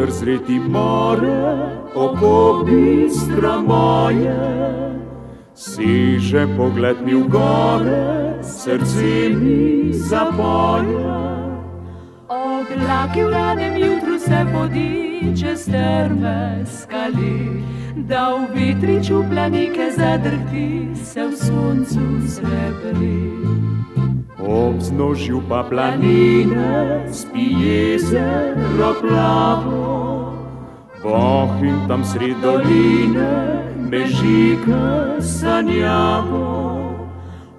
Koder sredi more, oko bistro moje, seže pogled mi v gore, srce mi zapoje. Oblaki v ranem jutru se podi čez strme skali, da v vitriču planike zadrhti, se v soncu srebri. Ob vznožju pa planine spi jezero plavo, Boh in tam sred doline mežika sanjavo.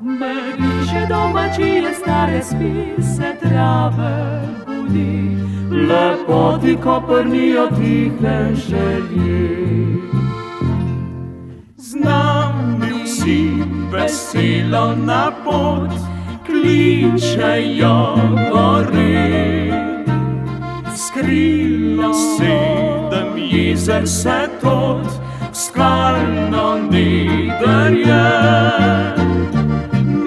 Meriše domačije stare spi, se trave budi, Lepoti koprnijo tihe želje. Z nami vsi veselo na pot, kličejo gori. Skrilo 7 jezer se tot, skalno niderje.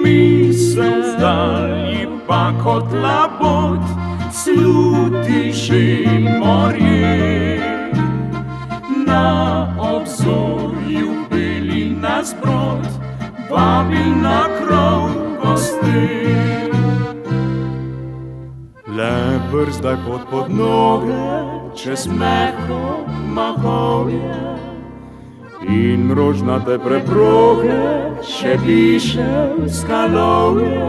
Misel zdalji pa kot labod, sluti že morje. Na obzorju bili nas brod, vabi na krov gosti. Le brzdaj pod noge, čez mehko mahovje, in rožnate preproge še pišejo skalovje.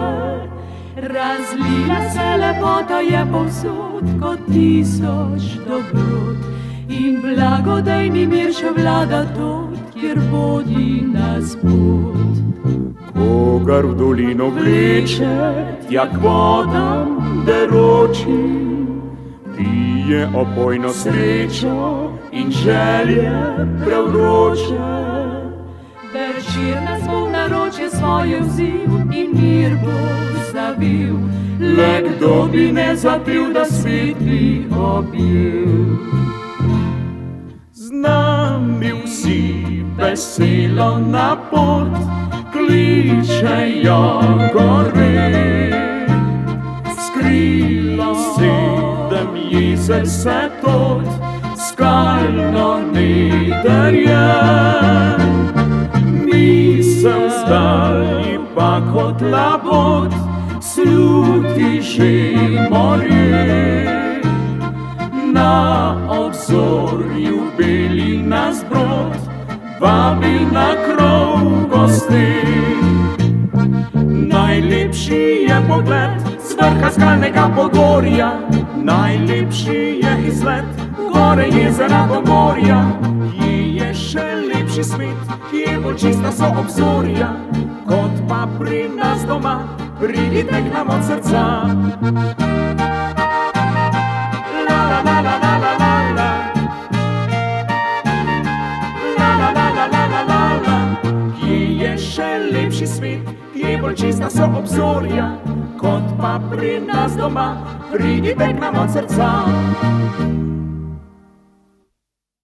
Razlila se lepota je povsod kot 1000 dobrot, in blagodejni mir še vlada tod, kjer vodi nas pot. Kogar v dolino vleče, tja k vodam deroči, pije opojno srečo in želje prevroče. Večer nas bo v naročje svoje vzil in mir bo zavil, le kdo bi ne zapil, da svet bi objel. Z nami vsi veselo na pot, kličejo gori. Skrilo 7 jezer se tot, skalno niderje. Misel zdalji pa kot labod, sluti že morje. Na obzorju beli nas brod, vabi na krov gosti. Najlepši je pogled z vrha skalnega pogorja, najlepši je izlet gore jezera do morja. Je še lepši svet, je bolj čista so obzorja, kot pa pri nas doma, pridite k nam od srca. La la la la la la la la, la la la la la la la la. Je še lepši svet, je bolj čista so obzorja, kot pa pri nas doma, pridite k nam od srca.